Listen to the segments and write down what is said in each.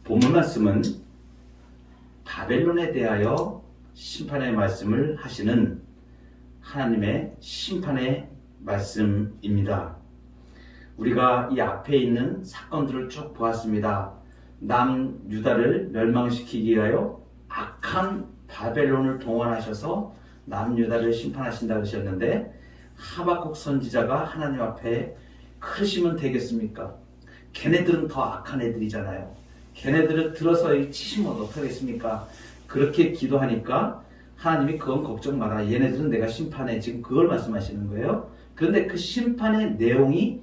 본문 말씀은 바벨론에 대하여 심판의 말씀을 하시는 하나님의 심판의 말씀입니다. 우리가 이 앞에 있는 사건들을 쭉 보았습니다. 남유다를 멸망시키기 위하여 악한 바벨론을 동원하셔서 남유다를 심판하신다 그러셨는데, 하박국 선지자가 하나님 앞에 그러시면 되겠습니까? 걔네들은 더 악한 애들이잖아요. 걔네들을 들어서 치시면 어떡하겠습니까? 그렇게 기도하니까 하나님이 그건 걱정 마라. 얘네들은 내가 심판해. 지금 그걸 말씀하시는 거예요. 그런데 그 심판의 내용이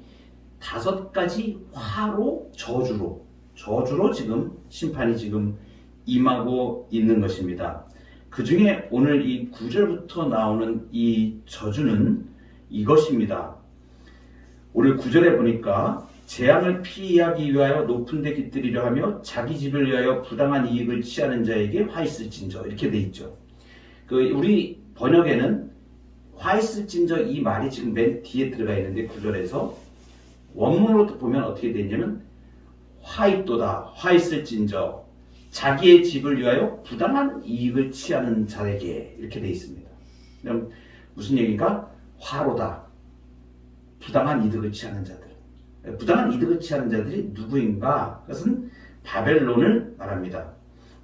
5가지 화로, 저주로 지금 심판이 지금 임하고 있는 것입니다. 그 중에 오늘 이 9절부터 나오는 이 저주는 이것입니다. 오늘 9절에 보니까 재앙을 피하기 위하여 높은 데 깃들이려 하며 자기 집을 위하여 부당한 이익을 취하는 자에게 화 있을진저, 이렇게 돼 있죠. 우리 번역에는 화 있을진저 이 말이 지금 맨 뒤에 들어가 있는데 9절에서 원문으로 보면 어떻게 되냐면 화 있도다, 화 있을진저 자기의 집을 위하여 부당한 이익을 취하는 자에게, 이렇게 돼 있습니다. 그럼 무슨 얘기가? 화로다, 부당한 이득을 취하는 자들. 부당한 이득을 취하는 자들이 누구인가? 그것은 바벨론을 말합니다.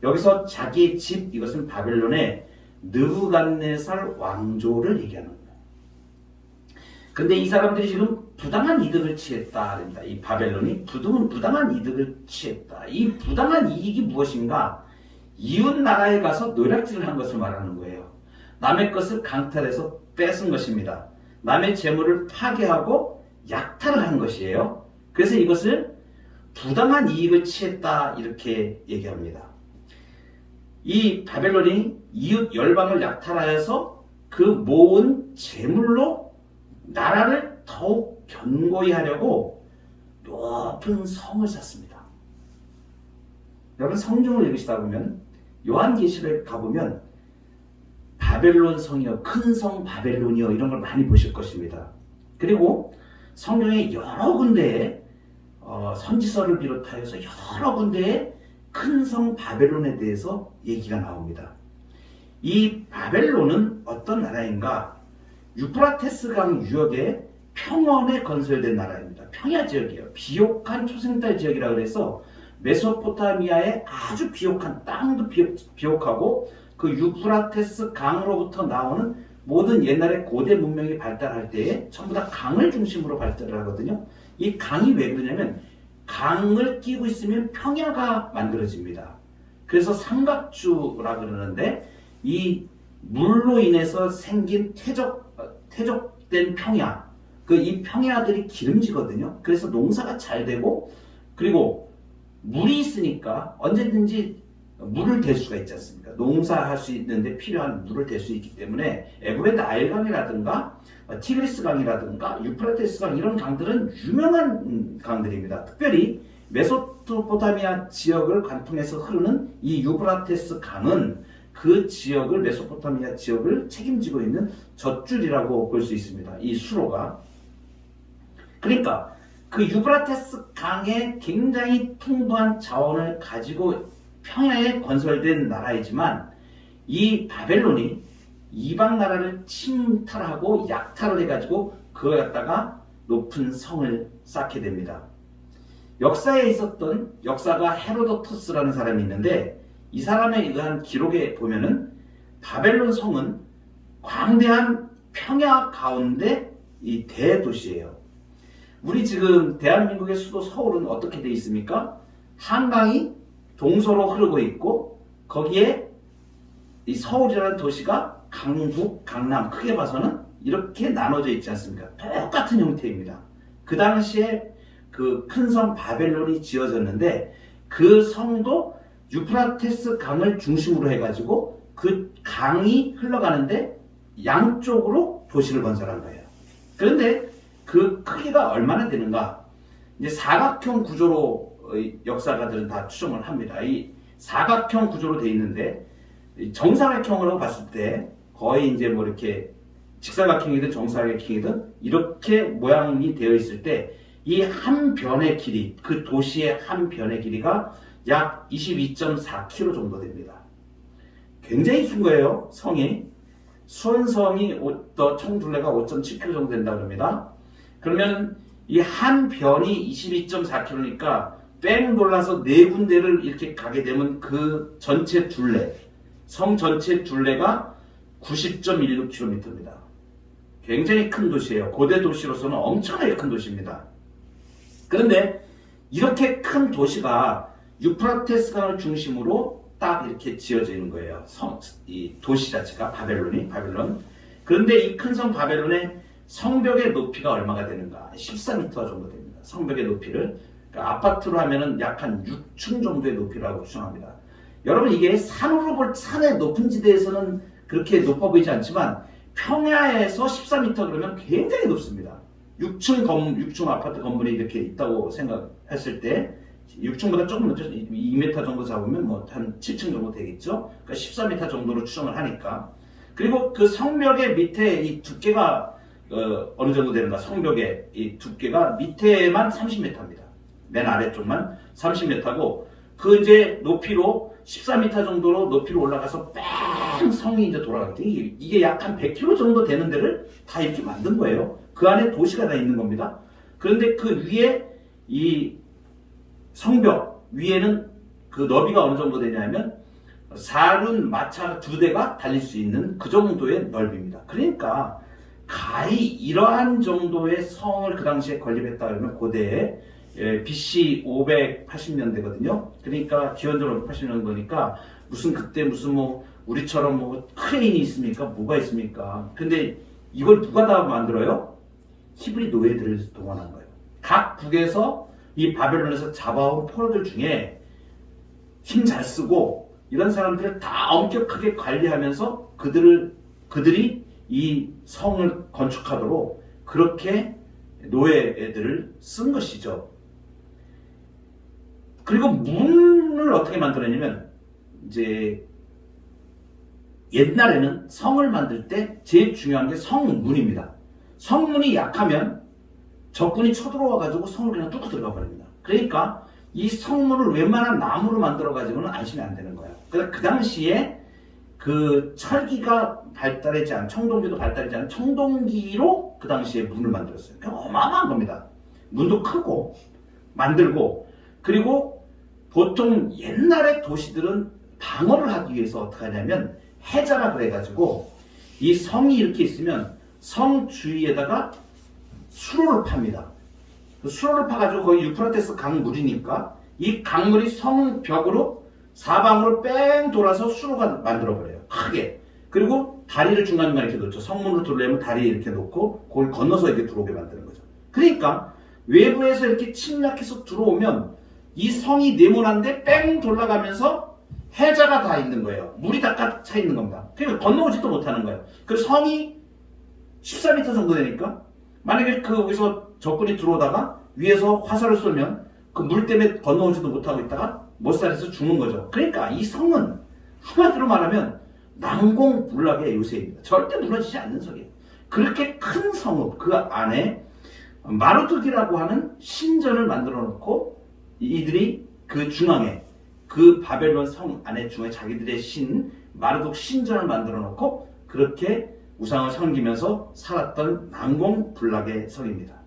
여기서 자기의 집, 이것은 바벨론의 느부갓네살 왕조를 얘기하는 거예요. 근데 이 사람들이 지금 부당한 이득을 취했다. 이 바벨론이 부당한 이득을 취했다. 이 부당한 이익이 무엇인가? 이웃 나라에 가서 노략질을 한 것을 말하는 거예요. 남의 것을 강탈해서 뺏은 것입니다. 남의 재물을 파괴하고 약탈을 한 것이에요. 그래서 이것을 부당한 이익을 취했다, 이렇게 얘기합니다. 이 바벨론이 이웃 열방을 약탈하여서 그 모은 재물로 나라를 더욱 견고히 하려고 높은 성을 샀습니다. 여러분 성경을 읽으시다 보면 요한계시록에 가보면 바벨론 성이요, 큰 성 바벨론이요, 이런 걸 많이 보실 것입니다. 그리고 성경의 여러 군데에 선지서를 비롯하여서 여러 군데에 큰 성 바벨론에 대해서 얘기가 나옵니다. 이 바벨론은 어떤 나라인가? 유프라테스 강 유역에 평원에 건설된 나라입니다. 평야 지역이에요. 비옥한 초생달 지역이라 그래서 메소포타미아의 아주 비옥한 땅도 비옥하고 그 유프라테스 강으로부터 나오는 모든 옛날에 고대 문명이 발달할 때에 전부 다 강을 중심으로 발달을 하거든요. 이 강이 왜 그러냐면 강을 끼고 있으면 평야가 만들어집니다. 그래서 삼각주라 그러는데 이 물로 인해서 생긴 퇴적된 평야, 이 평야들이 기름지거든요. 그래서 농사가 잘 되고, 그리고 물이 있으니까 언제든지 물을 댈 수가 있지 않습니까? 농사할 수 있는데 필요한 물을 댈 수 있기 때문에 애굽의 나일강이라든가 티그리스 강이라든가 유프라테스 강, 이런 강들은 유명한 강들입니다. 특별히 메소포타미아 지역을 관통해서 흐르는 이 유프라테스 강은 그 지역을, 메소포타미아 지역을 책임지고 있는 젖줄이라고 볼 수 있습니다. 이 수로가. 그러니까 그 유프라테스 강에 굉장히 풍부한 자원을 가지고 평야에 건설된 나라이지만 이 바벨론이 이방 나라를 침탈하고 약탈을 해가지고 그거 갖다가 높은 성을 쌓게 됩니다. 역사에 있었던 역사가 헤로도토스라는 사람이 있는데, 이 사람에 의한 기록에 보면은 바벨론 성은 광대한 평야 가운데 이 대도시예요. 우리 지금 대한민국의 수도 서울은 어떻게 되어 있습니까? 한강이 동서로 흐르고 있고, 거기에 이 서울이라는 도시가 강북, 강남, 크게 봐서는 이렇게 나눠져 있지 않습니까? 똑같은 형태입니다. 그 당시에 그 큰 성 바벨론이 지어졌는데, 그 성도 유프라테스 강을 중심으로 해가지고 그 강이 흘러가는데 양쪽으로 도시를 건설한 거예요. 그런데 그 크기가 얼마나 되는가? 이제 사각형 구조로 역사가들은 다 추정을 합니다. 이 사각형 구조로 되어 있는데, 정사각형으로 봤을 때 거의 이제 뭐 이렇게 직사각형이든 정사각형이든 이렇게 모양이 되어 있을 때 이 한 변의 길이, 그 도시의 한 변의 길이가 약 22.4km 정도 됩니다. 굉장히 긴 거예요, 성이. 수원성이 총둘레가 5.7km 정도 된다고 합니다. 그러면 이 한 변이 22.4km니까 뺑 돌아서 네 군데를 이렇게 가게 되면 그 전체 둘레, 성 전체 둘레가 90.16km입니다. 굉장히 큰 도시예요. 고대 도시로서는 엄청나게 큰 도시입니다. 그런데 이렇게 큰 도시가 유프라테스 강을 중심으로 딱 이렇게 지어져 있는 거예요. 이 도시 자체가 바벨론. 그런데 이 큰 성 바벨론의 성벽의 높이가 얼마가 되는가? 14m 정도 됩니다. 성벽의 높이를. 그러니까 아파트로 하면은 약 한 6층 정도의 높이라고 추정합니다. 여러분, 이게 산으로 볼 산의 높은 지대에서는 그렇게 높아 보이지 않지만 평야에서 14m 그러면 굉장히 높습니다. 6층 아파트 건물이 이렇게 있다고 생각했을 때 6층보다 조금 높죠. 2m 정도 잡으면 뭐 한 7층 정도 되겠죠. 그러니까 14m 정도로 추정을 하니까. 그리고 그 성벽의 밑에 이 두께가 어느 정도 되는가? 성벽의 이 두께가 밑에만 30m입니다. 맨 아래쪽만 30m고 그 이제 높이로 14m 정도로 높이로 올라가서 뺑 성이 이제 돌아가거든요. 이게 약 한 100km 정도 되는 데를 다 이렇게 만든 거예요. 그 안에 도시가 다 있는 겁니다. 그런데 그 위에 이 성벽 위에는 그 너비가 어느 정도 되냐면 사륜 마차 2대가 달릴 수 있는 그 정도의 넓이입니다. 그러니까 가히 이러한 정도의 성을 그 당시에 건립했다 그러면 고대에 BC 580년대거든요. 그러니까 기원전 580년 거니까 무슨 그때 무슨 뭐 우리처럼 뭐 크레인이 있습니까? 뭐가 있습니까? 근데 이걸 누가 다 만들어요? 히브리 노예들을 동원한 거예요. 각 국에서 이 바벨론에서 잡아온 포로들 중에 힘 잘 쓰고 이런 사람들을 다 엄격하게 관리하면서 그들이 이 성을 건축하도록 그렇게 노예들을 쓴 것이죠. 그리고 문을 어떻게 만들었냐면 이제 옛날에는 성을 만들 때 제일 중요한 게 성문입니다. 성문이 약하면 적군이 쳐들어와 가지고 성을 그냥 뚫고 들어가 버립니다. 그러니까 이 성문을 웬만한 나무로 만들어 가지고는 안심이 안 되는 거예요. 그래서 그 당시에 그 철기가 발달하지 않은, 청동기도 발달하지 않은 청동기로 그 당시에 문을 만들었어요. 그러니까 어마어마한 겁니다. 문도 크고 만들고, 그리고 보통 옛날의 도시들은 방어를 하기 위해서 어떻게 하냐면 해자라 그래가지고 이 성이 이렇게 있으면 성 주위에다가 수로를 팝니다. 수로를 파가지고 거기 유프라테스 강물이니까 이 강물이 성벽으로 사방으로 뺑 돌아서 수로가 만들어버려요. 크게. 그리고 다리를 중간중간에 이렇게 놓죠. 성문으로 들어오려면 다리 이렇게 놓고 그걸 건너서 이렇게 들어오게 만드는 거죠. 그러니까 외부에서 이렇게 침략해서 들어오면 이 성이 네모난데 뺑 돌아가면서 해자가 다 있는 거예요. 물이 다 가득 차 있는 겁니다. 그러니까 건너오지도 못하는 거예요. 그래서 성이 14m 정도 되니까 만약에 거기서 적군이 들어오다가 위에서 화살을 쏘면 그 물 때문에 건너오지도 못하고 있다가 못살해서 죽는 거죠. 그러니까 이 성은 한마디로 말하면 난공불락의 요새입니다. 절대 무너지지 않는 성이에요. 그렇게 큰 성읍 그 안에 마르둑이라고 하는 신전을 만들어 놓고 이들이 그 중앙에 그 바벨론 성 안에 중앙에 자기들의 신 마르둑 신전을 만들어 놓고 그렇게 우상을 섬기면서 살았던 난공불락의 성입니다.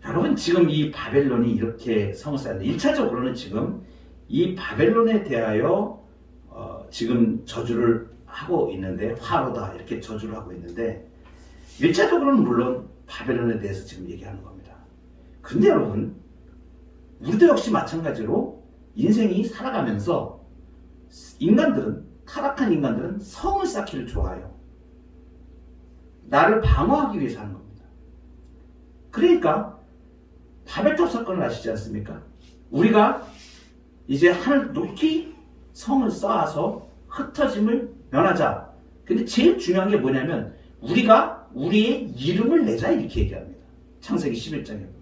여러분, 지금 이 바벨론이 이렇게 성을 쌓였는데 1차적으로는 지금 이 바벨론에 대하여 지금 저주를 하고 있는데, 화로다 이렇게 저주를 하고 있는데 1차적으로는 물론 바벨론에 대해서 지금 얘기하는 겁니다. 그런데 여러분, 우리도 역시 마찬가지로 인생이 살아가면서 타락한 인간들은 성을 쌓기를 좋아해요. 나를 방어하기 위해서 하는 겁니다. 그러니까 바벨탑 사건을 아시지 않습니까? 우리가 이제 하늘 높이 성을 쌓아서 흩어짐을 면하자. 근데 제일 중요한 게 뭐냐면 우리가 우리의 이름을 내자 이렇게 얘기합니다. 창세기 11장에 보면.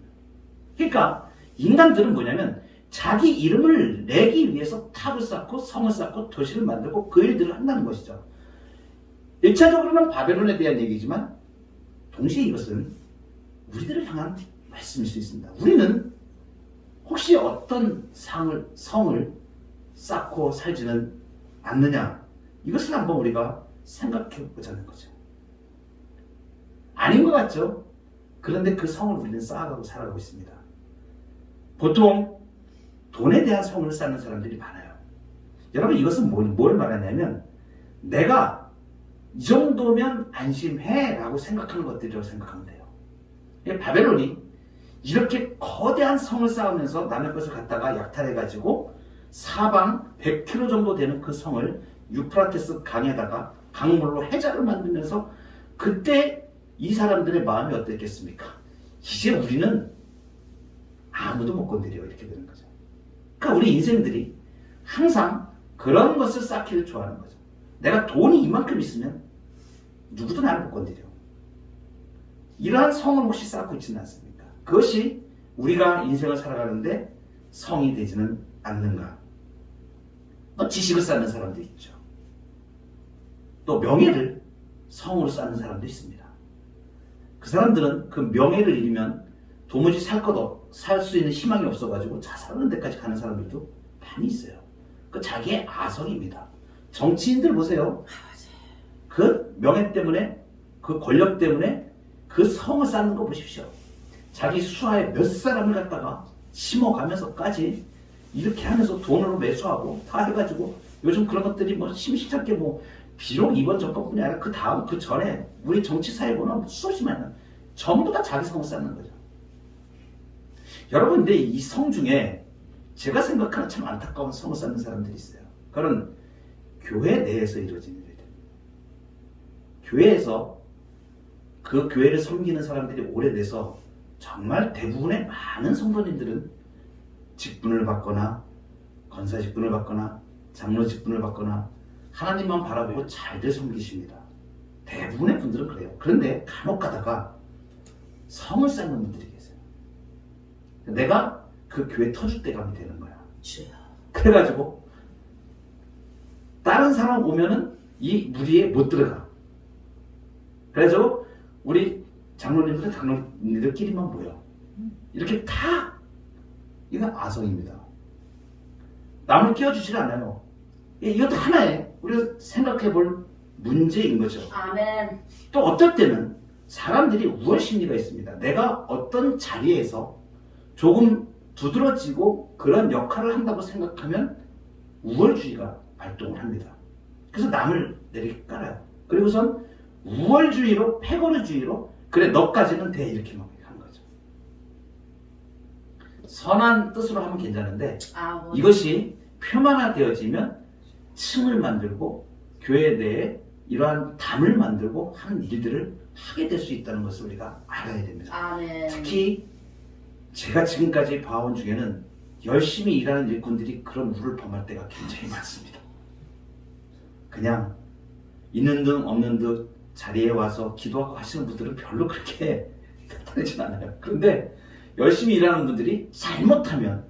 그러니까 인간들은 뭐냐면 자기 이름을 내기 위해서 탑을 쌓고 성을 쌓고 도시를 만들고 그 일들을 한다는 것이죠. 1차적으로는 바벨론에 대한 얘기지만 동시에 이것은 우리들을 향한 말씀일 수 있습니다. 우리는 혹시 어떤 성을 쌓고 살지는 않느냐? 이것을 한번 우리가 생각해 보자는 거죠. 아닌 것 같죠? 그런데 그 성을 우리는 쌓아가고 살아가고 있습니다. 보통 돈에 대한 성을 쌓는 사람들이 많아요. 여러분, 이것은 뭘 말하냐면 내가 이 정도면 안심해 라고 생각하는 것들이라고 생각하면 돼요. 바벨론이 이렇게 거대한 성을 쌓으면서 남의 것을 갖다가 약탈해가지고 사방 100km 정도 되는 그 성을 유프라테스 강에다가 강물로 해자를 만들면서 그때 이 사람들의 마음이 어땠겠습니까? 이제 우리는 아무도 못 건드려 이렇게 되는 거죠. 그러니까 우리 인생들이 항상 그런 것을 쌓기를 좋아하는 거죠. 내가 돈이 이만큼 있으면 누구도 나를 못 건드려. 이러한 성을 혹시 쌓고 있지는 않습니까? 그것이 우리가 인생을 살아가는데 성이 되지는 않는가? 또 지식을 쌓는 사람도 있죠. 또 명예를 성으로 쌓는 사람도 있습니다. 그 사람들은 그 명예를 잃으면 도무지 살 수 있는 희망이 없어가지고 자살하는 데까지 가는 사람들도 많이 있어요. 그 자기의 아성입니다. 정치인들 보세요. 그 명예 때문에, 그 권력 때문에 그 성을 쌓는 거 보십시오. 자기 수하에 몇 사람을 갖다가 심어가면서까지 이렇게 하면서 돈으로 매수하고 다 해가지고 요즘 그런 것들이 뭐 심심찮게 뭐 비록 이번 정권뿐이 아니라 그 다음 그 전에 우리 정치사에 보면 수없이 많은 전부 다 자기 성을 쌓는 거죠. 여러분, 근데 이 성 중에 제가 생각하는 참 안타까운 성을 쌓는 사람들이 있어요. 그건 교회 내에서 이루어지는 일입니다. 교회에서 그 교회를 섬기는 사람들이 오래돼서 정말 대부분의 많은 성도님들은 직분을 받거나 권사 직분을 받거나 장로 직분을 받거나 하나님만 바라보고 잘들 섬기십니다. 대부분의 분들은 그래요. 그런데 간혹 가다가 성을 쌓는 분들이 계세요. 내가 그 교회 터줏대감이 되는 거야. 그래가지고 다른 사람 오면은 이 무리에 못 들어가. 그래서 우리 장로님들은 장로님들끼리만 모여. 이렇게 다 이건 아성입니다. 남을 끼워주질 않아요. 이것도 하나의 우리가 생각해 볼 문제인 거죠. 아멘. 또 어떨 때는 사람들이 우월 심리가 있습니다. 내가 어떤 자리에서 조금 두드러지고 그런 역할을 한다고 생각하면 우월주의가 발동을 합니다. 그래서 남을 내리게 깔아요. 그리고선 우월주의로, 패거리주의로 그래 너까지는 돼 이렇게 막 하는 거죠. 선한 뜻으로 하면 괜찮은데 이것이 표면화되어지면 층을 만들고 교회 내에 이러한 담을 만들고 하는 일들을 하게 될 수 있다는 것을 우리가 알아야 됩니다. 아멘. 특히 제가 지금까지 봐온 중에는 열심히 일하는 일꾼들이 그런 우를 범할 때가 굉장히 많습니다. 그냥 있는 듯 없는 듯 자리에 와서 기도하고 하시는 분들은 별로 그렇게 나타나진 않아요. 그런데 열심히 일하는 분들이 잘못하면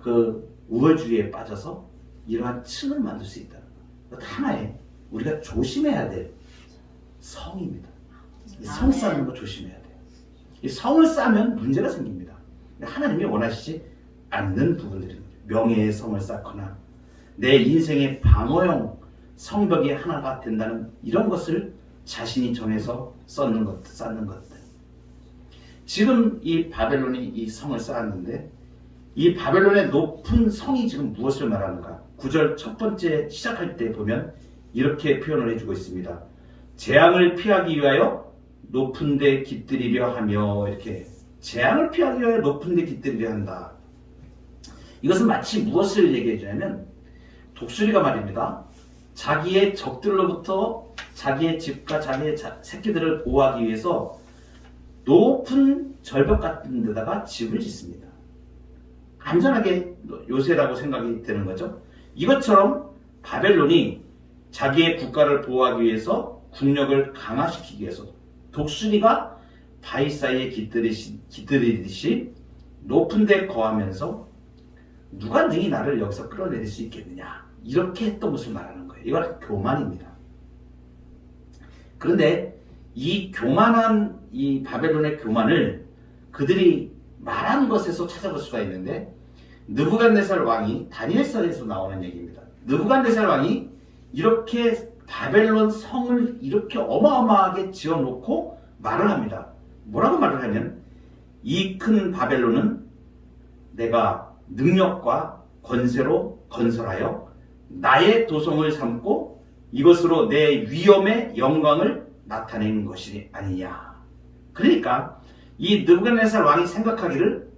그 우월주의에 빠져서 이러한 층을 만들 수 있다는 것. 하나의 우리가 조심해야 될 성입니다. 성 쌓는 거 조심해야 돼요. 이 성을 쌓으면 문제가 생깁니다. 하나님이 원하시지 않는 부분들입니다. 명예의 성을 쌓거나 내 인생의 방어용 성벽이 하나가 된다는 이런 것을 자신이 정해서 쌓는 것들. 지금 이 바벨론이 이 성을 쌓았는데 이 바벨론의 높은 성이 지금 무엇을 말하는가? 9절 첫 번째 시작할 때 보면 이렇게 표현을 해주고 있습니다. 재앙을 피하기 위하여 높은 데 깃들이려 하며, 이렇게 재앙을 피하기 위하여 높은 데 깃들이려 한다. 이것은 마치 무엇을 얘기해 주냐면 독수리가 말입니다. 자기의 적들로부터 자기의 집과 자기의 새끼들을 보호하기 위해서 높은 절벽 같은 데다가 집을 짓습니다. 안전하게 요새라고 생각이 되는 거죠. 이것처럼 바벨론이 자기의 국가를 보호하기 위해서 국력을 강화시키기 위해서 독수리가 바위 사이에 깃들이듯이 높은 데 거하면서 누가 능히 나를 여기서 끌어내릴 수 있겠느냐, 이렇게 했던 것을 말하는 거예요. 이건 교만입니다. 그런데 이 교만한 이 바벨론의 교만을 그들이 말한 것에서 찾아볼 수가 있는데, 느부갓네살 왕이 다니엘서에서 나오는 얘기입니다. 느부갓네살 왕이 이렇게 바벨론 성을 이렇게 어마어마하게 지어놓고 말을 합니다. 뭐라고 말을 하면, 이 큰 바벨론은 내가 능력과 권세로 건설하여 나의 도성을 삼고 이것으로 내 위엄의 영광을 나타낸 것이 아니냐. 그러니까 이 느부갓네살 왕이 생각하기를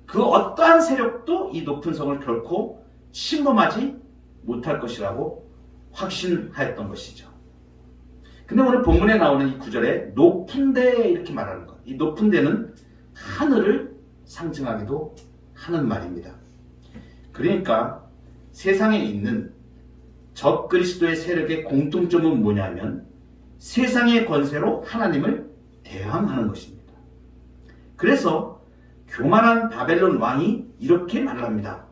그 어떠한 세력도 이 높은 성을 결코 침범하지 못할 것이라고 확신하였던 것이죠. 근데 오늘 본문에 나오는 이 구절에 높은 데 이렇게 말하는 것, 이 높은 데는 하늘을 상징하기도 하는 말입니다. 그러니까 세상에 있는 적 그리스도의 세력의 공통점은 뭐냐면 세상의 권세로 하나님을 대항하는 것입니다. 그래서 교만한 바벨론 왕이 이렇게 말을 합니다.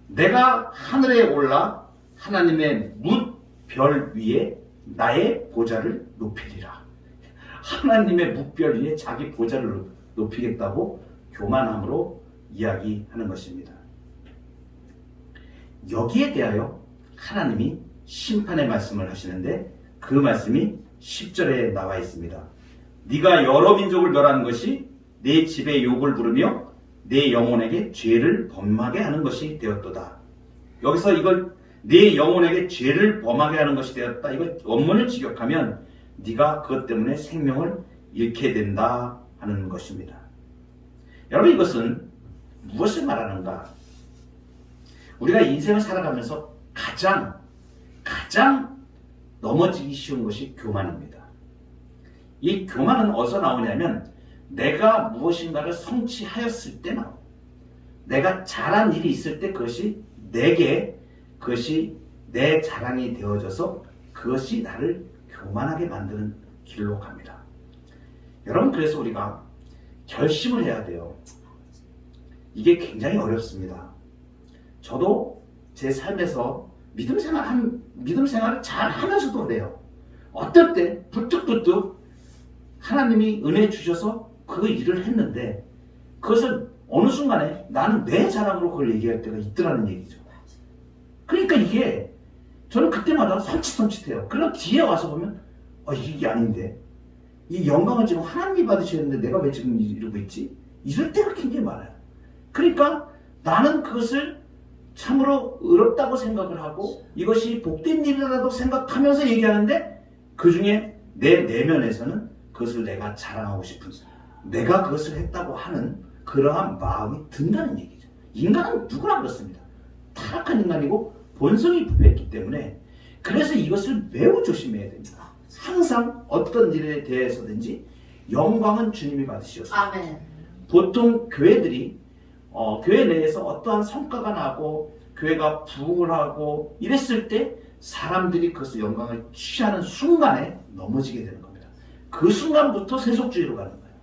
내가 하늘에 올라 하나님의 뭇별 위에 나의 보좌를 높이리라. 하나님의 뭇별 위에 자기 보좌를 높이겠다고 교만함으로 이야기하는 것입니다. 여기에 대하여 하나님이 심판의 말씀을 하시는데, 그 말씀이 10절에 나와 있습니다. 네가 여러 민족을 멸하는 것이 내 집에 욕을 부르며 내 영혼에게 죄를 범하게 하는 것이 되었도다. 여기서 이걸 내 영혼에게 죄를 범하게 하는 것이 되었다, 이거 원문을 직역하면 네가 그것 때문에 생명을 잃게 된다 하는 것입니다. 여러분, 이것은 무엇을 말하는가? 우리가 인생을 살아가면서 가장 넘어지기 쉬운 것이 교만입니다. 이 교만은 어디서 나오냐면 내가 무엇인가를 성취하였을 때 나옵니다. 내가 잘한 일이 있을 때 그것이 내게 그것이 내 자랑이 되어져서 그것이 나를 교만하게 만드는 길로 갑니다. 여러분, 그래서 우리가 결심을 해야 돼요. 이게 굉장히 어렵습니다. 저도 제 삶에서 믿음 생활을 잘 하면서도 그래요. 어떨 때 부뜩부뜩 하나님이 은혜 주셔서 그 일을 했는데 그것을 어느 순간에 나는 내 자랑으로 그걸 얘기할 때가 있더라는 얘기죠. 그러니까 이게 저는 그때마다 섬찟해요. 그러나 뒤에 와서 보면 이게 아닌데, 이 영광을 지금 하나님이 받으셨는데 내가 왜 지금 이러고 있지? 이럴 때가 굉장히 많아요. 그러니까 나는 그것을 참으로 의롭다고 생각을 하고 이것이 복된 일이라고 생각하면서 얘기하는데, 그 중에 내 내면에서는 그것을 내가 자랑하고 싶은, 내가 그것을 했다고 하는 그러한 마음이 든다는 얘기죠. 인간은 누구나 그렇습니다. 타락한 인간이고 본성이 부패했기 때문에, 그래서 이것을 매우 조심해야 됩니다. 항상 어떤 일에 대해서든지 영광은 주님이 받으시옵소서. 아멘. 보통 교회들이 교회 내에서 어떠한 성과가 나고 교회가 부흥을 하고 이랬을 때 사람들이 그것을 영광을 취하는 순간에 넘어지게 되는 겁니다. 그 순간부터 세속주의로 가는 거예요.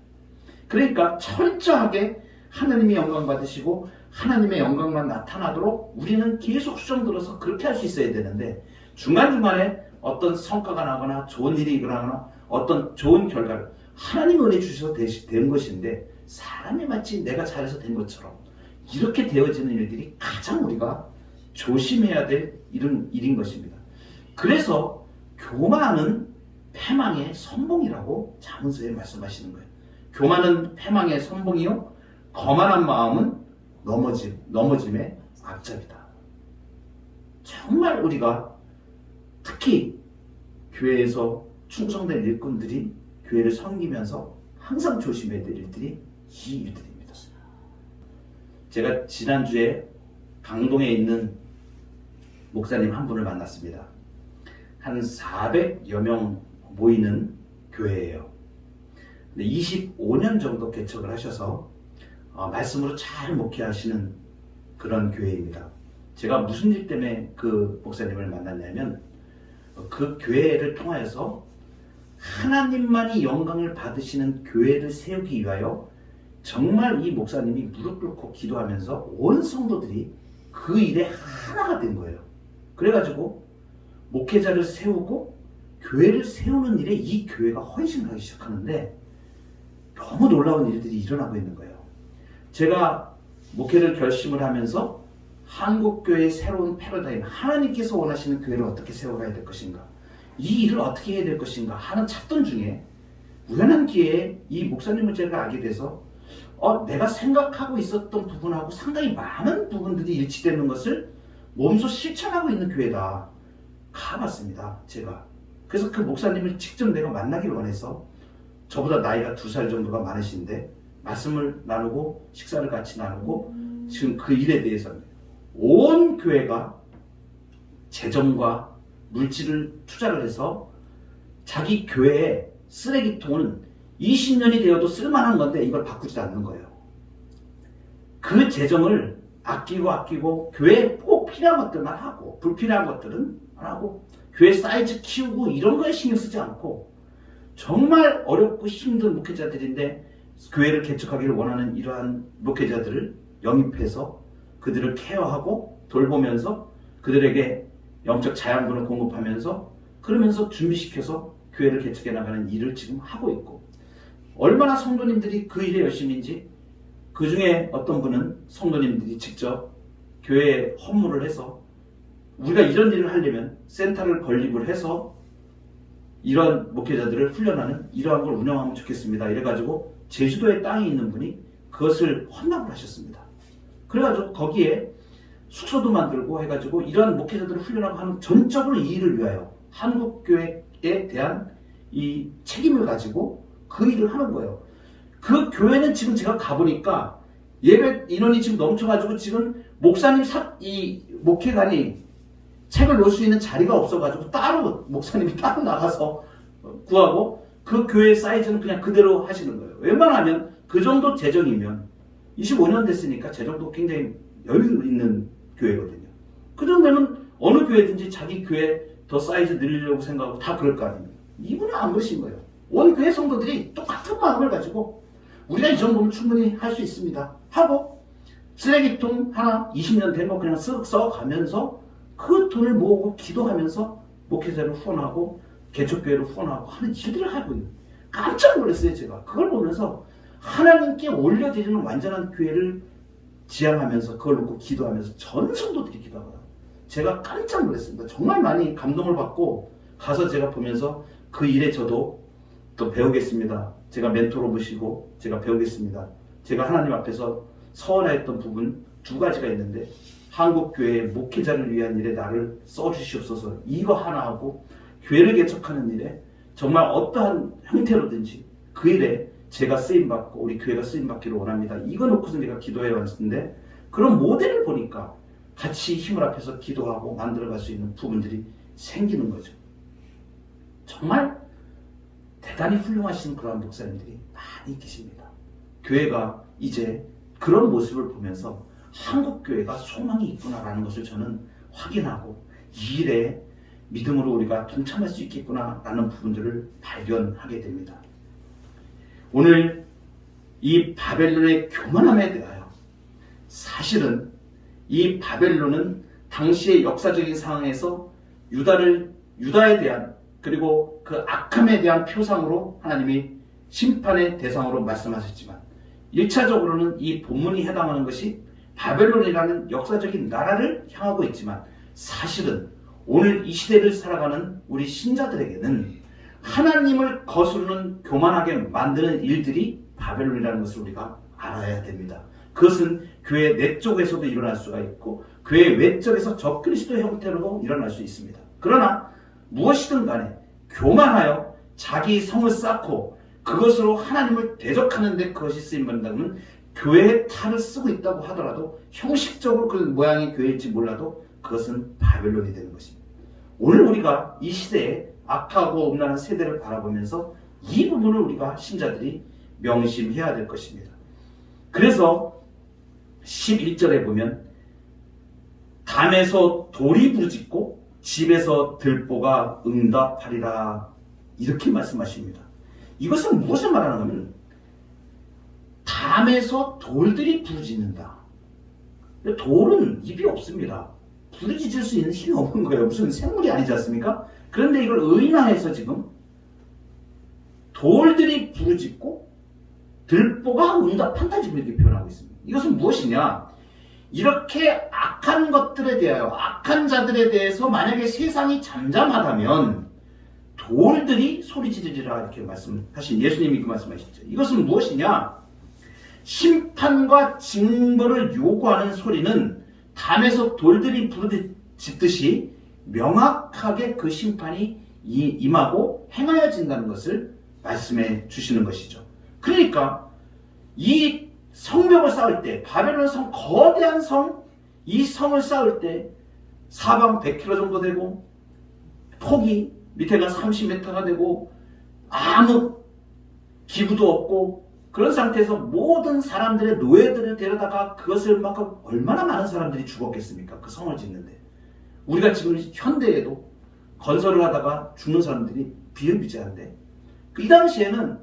그러니까 철저하게 하나님이 영광 받으시고 하나님의 영광만 나타나도록 우리는 계속 수정 들어서 그렇게 할 수 있어야 되는데, 중간중간에 어떤 성과가 나거나 좋은 일이 일어나거나 어떤 좋은 결과를 하나님 은혜 주셔서 된 것인데 사람이 마치 내가 잘해서 된 것처럼 이렇게 되어지는 일들이 가장 우리가 조심해야 될 일인 것입니다. 그래서 교만은 패망의 선봉이라고 잠언서에 말씀하시는 거예요. 교만은 패망의 선봉이요, 거만한 마음은 넘어짐의 앞잡이다. 정말 우리가 특히 교회에서 충성된 일꾼들이 교회를 섬기면서 항상 조심해야 될 일들이 이 일들입니다. 제가 지난주에 강동에 있는 목사님 한 분을 만났습니다. 한 400여 명 모이는 교회예요. 25년 정도 개척을 하셔서 말씀으로 잘 목회하시는 그런 교회입니다. 제가 무슨 일 때문에 그 목사님을 만났냐면 그 교회를 통하여서 하나님만이 영광을 받으시는 교회를 세우기 위하여 정말 이 목사님이 무릎 꿇고 기도하면서 온 성도들이 그 일에 하나가 된 거예요. 그래가지고 목회자를 세우고 교회를 세우는 일에 이 교회가 헌신하기 시작하는데 너무 놀라운 일들이 일어나고 있는 거예요. 제가 목회를 결심을 하면서 한국교회의 새로운 패러다임, 하나님께서 원하시는 교회를 어떻게 세워가야 될 것인가, 이 일을 어떻게 해야 될 것인가 하는 찾던 중에 우연한 기회에 이 목사님을 제가 알게 돼서 내가 생각하고 있었던 부분하고 상당히 많은 부분들이 일치되는 것을 몸소 실천하고 있는 교회다. 가봤습니다. 제가. 그래서 그 목사님을 직접 내가 만나길 원해서, 저보다 나이가 2살 정도가 많으신데 말씀을 나누고 식사를 같이 나누고 지금 그 일에 대해서 온 교회가 재정과 물질을 투자를 해서 자기 교회의 쓰레기통은 20년이 되어도 쓸만한 건데 이걸 바꾸지 않는 거예요. 그 재정을 아끼고 교회에 꼭 필요한 것들만 하고 불필요한 것들은 안 하고 교회 사이즈 키우고 이런 거에 신경 쓰지 않고, 정말 어렵고 힘든 목회자들인데 교회를 개척하기를 원하는 이러한 목회자들을 영입해서 그들을 케어하고 돌보면서 그들에게 영적 자양분을 공급하면서 그러면서 준비시켜서 교회를 개척해 나가는 일을 지금 하고 있고, 얼마나 성도님들이 그 일에 열심인지, 그 중에 어떤 분은 성도님들이 직접 교회에 헌물을 해서 우리가 이런 일을 하려면 센터를 건립을 해서 이런 목회자들을 훈련하는 이러한 걸 운영하면 좋겠습니다. 이래가지고 제주도에 땅이 있는 분이 그것을 헌납을 하셨습니다. 그래가지고 거기에 숙소도 만들고 해가지고 이러한 목회자들을 훈련하고 하는 전적으로 이 일을 위하여 한국교회에 대한 이 책임을 가지고 그 일을 하는 거예요. 그 교회는 지금 제가 가보니까 예배 인원이 지금 넘쳐가지고 지금 목사님 이 목회관이 책을 놓을 수 있는 자리가 없어가지고 따로 목사님이 따로 나가서 구하고, 그 교회 사이즈는 그냥 그대로 하시는 거예요. 웬만하면 그 정도 재정이면 25년 됐으니까 재정도 굉장히 여유 있는 교회거든요. 그 정도면 어느 교회든지 자기 교회 더 사이즈 늘리려고 생각하고 다 그럴 거 아닙니까? 이분은 안 그러신 거예요. 온 교회 성도들이 똑같은 마음을 가지고 우리가 이 정도면 충분히 할 수 있습니다 하고, 쓰레기통 하나 20년 된 거 그냥 쓱 써가면서 그 돈을 모으고 기도하면서 목회자를 후원하고 개척교회를 후원하고 하는 일들을 하고 있는, 깜짝 놀랐어요. 제가 그걸 보면서 하나님께 올려드리는 완전한 교회를 지향하면서 그걸 놓고 기도하면서 전 성도들이 기도하거든요. 제가 깜짝 놀랐습니다. 정말 많이 감동을 받고 가서 제가 보면서 그 일에 저도 또 배우겠습니다. 제가 멘토로 모시고 제가 배우겠습니다. 제가 하나님 앞에서 서원하였던 부분 2가지가 있는데, 한국교회의 목회자를 위한 일에 나를 써주시옵소서, 이거 하나 하고 교회를 개척하는 일에 정말 어떠한 형태로든지 그 일에 제가 쓰임받고 우리 교회가 쓰임받기를 원합니다. 이거 놓고서 내가 기도해 왔는데, 그런 모델을 보니까 같이 힘을 합해서 기도하고 만들어갈 수 있는 부분들이 생기는 거죠. 정말 대단히 훌륭하신 그런 목사님들이 많이 계십니다. 교회가 이제 그런 모습을 보면서 한국교회가 소망이 있구나라는 것을 저는 확인하고 이 일에 믿음으로 우리가 동참할 수 있겠구나라는 부분들을 발견하게 됩니다. 오늘 이 바벨론의 교만함에 대하여, 사실은 이 바벨론은 당시의 역사적인 상황에서 유다에 대한, 그리고 그 악함에 대한 표상으로 하나님이 심판의 대상으로 말씀하셨지만, 1차적으로는 이 본문이 해당하는 것이 바벨론이라는 역사적인 나라를 향하고 있지만, 사실은 오늘 이 시대를 살아가는 우리 신자들에게는 하나님을 거스르는 교만하게 만드는 일들이 바벨론이라는 것을 우리가 알아야 됩니다. 그것은 교회 내쪽에서도 일어날 수가 있고 교회 외적에서 적그리스도 형태로도 일어날 수 있습니다. 그러나 무엇이든 간에 교만하여 자기 성을 쌓고 그것으로 하나님을 대적하는 데 그것이 쓰임받는다면, 교회의 탈을 쓰고 있다고 하더라도 형식적으로 그 모양의 교회일지 몰라도 그것은 바벨론이 되는 것입니다. 오늘 우리가 이 시대에 악하고 음란한 세대를 바라보면서 이 부분을 우리가 신자들이 명심해야 될 것입니다. 그래서 11절에 보면 담에서 돌이 부르짖고 집에서 들보가 응답하리라, 이렇게 말씀하십니다. 이것은 무엇을 말하는 거냐면 담에서 돌들이 부르짖는다. 돌은 입이 없습니다. 부르짖을 수 있는 힘이 없는 거예요. 무슨 생물이 아니지 않습니까? 그런데 이걸 의인화해서 지금 돌들이 부르짖고 들보가 응답한다 지금 이렇게 표현하고 있습니다. 이것은 무엇이냐? 이렇게 악한 것들에 대하여, 악한 자들에 대해서 만약에 세상이 잠잠하다면 돌들이 소리 지르리라 이렇게 말씀하신 예수님이 그 말씀하셨죠. 이것은 무엇이냐? 심판과 징벌을 요구하는 소리는 담에서 돌들이 부르짖듯이 명확하게 그 심판이 임하고 행하여진다는 것을 말씀해 주시는 것이죠. 그러니까 이 성벽을 쌓을 때, 바벨론 성, 거대한 성, 이 성을 쌓을 때 사방 100km 정도 되고 폭이 밑에가 30m가 되고 아무 기구도 없고 그런 상태에서 모든 사람들의 노예들을 데려다가 그것을 막 얼마나 많은 사람들이 죽었겠습니까? 그 성을 짓는데. 우리가 지금 현대에도 건설을 하다가 죽는 사람들이 비일비재한데 이 당시에는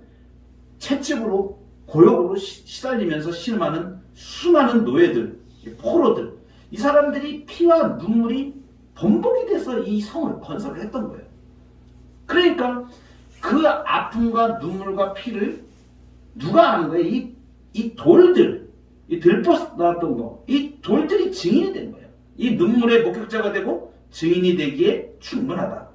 채찍으로 고역으로 시달리면서 신음하는 수많은 노예들, 포로들, 이 사람들이 피와 눈물이 범벅이 돼서 이 성을 건설을 했던 거예요. 그러니까 그 아픔과 눈물과 피를 누가 아는 거예요? 이 돌들, 이 들보 나왔던 거, 이 돌들이 증인이 된 거예요. 이 눈물의 목격자가 되고 증인이 되기에 충분하다.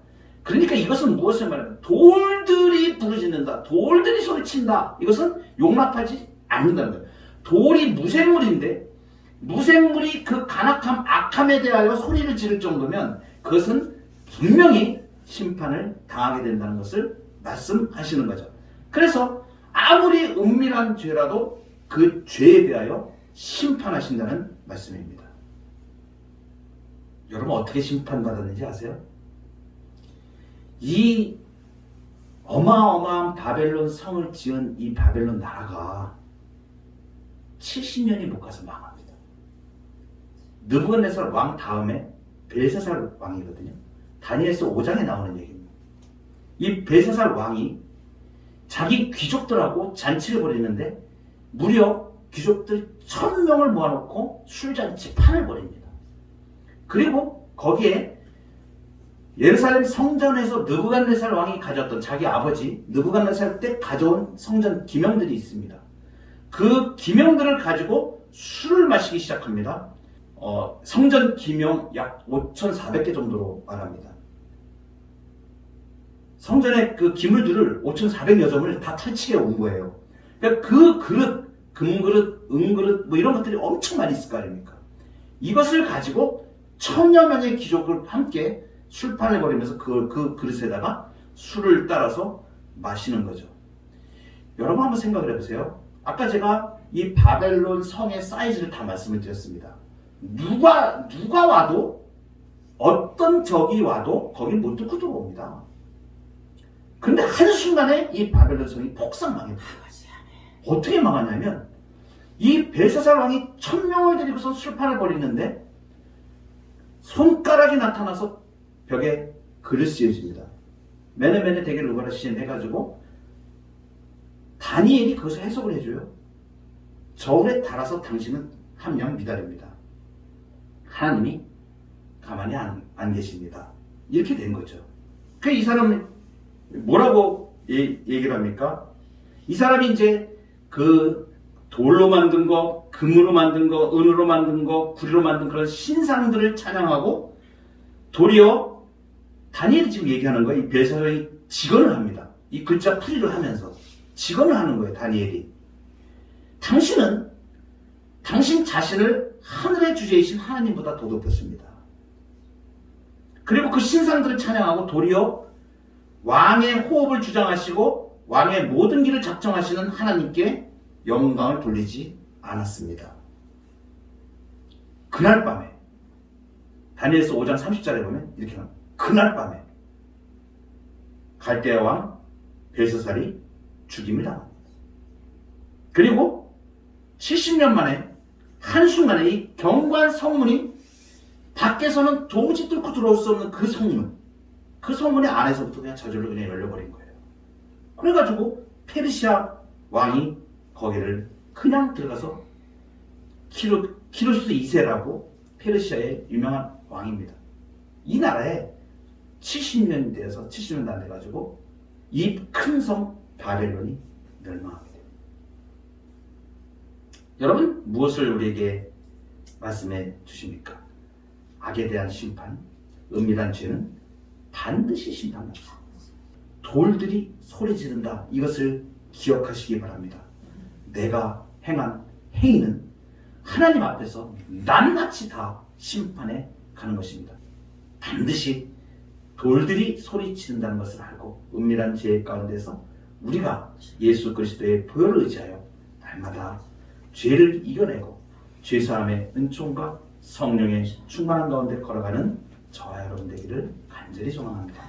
그러니까 이것은 무엇을 말하냐? 돌들이 부르짖는다. 돌들이 소리친다. 이것은 용납하지 않는다는 거예요. 돌이 무생물인데 무생물이 그 간악함, 악함에 대하여 소리를 지를 정도면 그것은 분명히 심판을 당하게 된다는 것을 말씀하시는 거죠. 그래서 아무리 은밀한 죄라도 그 죄에 대하여 심판하신다는 말씀입니다. 여러분 어떻게 심판받았는지 아세요? 이 어마어마한 바벨론 성을 지은 이 바벨론 나라가 70년이 못 가서 망합니다. 느부갓네살 왕 다음에 벨사살 왕이거든요. 다니엘서 5장에 나오는 얘기입니다. 이 벨사살 왕이 자기 귀족들하고 잔치를 벌이는데 무려 귀족들 1000명을 모아놓고 술잔치 판을 벌입니다. 그리고 거기에 예루살렘 성전에서 느부갓네살 왕이 가져왔던 자기 아버지 느부갓네살 때 가져온 성전 기명들이 있습니다. 그 기명들을 가지고 술을 마시기 시작합니다. 성전 기명 약 5,400개 정도로 말합니다. 성전의 그 기물들을 5,400여 점을 다 탈취해 온 거예요. 그러니까 그 그릇, 금그릇, 은그릇 뭐 이런 것들이 엄청 많이 있을 거 아닙니까? 이것을 가지고 1000여 명의 귀족을 함께 술판을 벌이면서 그 그릇에다가 술을 따라서 마시는 거죠. 여러분 한번 생각을 해보세요. 아까 제가 이 바벨론 성의 사이즈를 다 말씀을 드렸습니다. 누가 와도 어떤 적이 와도 거기 못 뚫고 들어옵니다. 근데 한순간에 이 바벨론 성이 폭삭 망합니다. 어떻게 망하냐면 이 벨사살 왕이 1000명을 데리고서 술판을 벌이는데 손가락이 나타나서 벽에 글을 씌워집니다. 메네메네 대겔 우바라신 해가지고 다니엘이 그것을 해석을 해줘요. 저울에 달아서 당신은 한 명 미달입니다. 하나님이 가만히 안 계십니다. 이렇게 된 거죠. 그 이 사람은 뭐라고 얘기를 합니까? 이 사람이 이제 그 돌로 만든 거, 금으로 만든 거, 은으로 만든 거, 구리로 만든 그런 신상들을 찬양하고 도리어 다니엘이 지금 얘기하는 거예요. 이 벨사살이 직언을 합니다. 이 글자 풀이를 하면서 직언을 하는 거예요. 다니엘이. 당신은 당신 자신을 하늘의 주제이신 하나님보다 더 높였습니다. 그리고 그 신상들을 찬양하고 도리어 왕의 호흡을 주장하시고 왕의 모든 길을 작정하시는 하나님께 영광을 돌리지 않았습니다. 그날 밤에 다니엘서 5장 30절에 보면 이렇게 나옵니다. 그날 밤에 갈대아 왕 벨사살이 죽임을 당합니다. 그리고 70년 만에 한순간에 이 경관 성문이 밖에서는 도무지 뚫고 들어올 수 없는 그 성문의 안에서부터 그냥 저절로 그냥 열려버린 거예요. 그래가지고 페르시아 왕이 거기를 그냥 들어가서 키루스 2세라고 페르시아의 유명한 왕입니다. 이 나라에 70년이 되어서 70년도 안 돼가지고 이 큰 성 바벨론이 멸망하게 됩니다. 여러분 무엇을 우리에게 말씀해 주십니까? 악에 대한 심판, 은밀한 죄는 반드시 심판합니다. 돌들이 소리 지른다. 이것을 기억하시기 바랍니다. 내가 행한 행위는 하나님 앞에서 낱낱이 다 심판에 가는 것입니다. 반드시 돌들이 소리 지른다는 것을 알고 은밀한 죄 가운데서 우리가 예수 그리스도의 보혈을 의지하여 날마다 죄를 이겨내고 죄사함의 은총과 성령의 충만한 가운데 걸어가는 저와 여러분 되기를 간절히 소망합니다.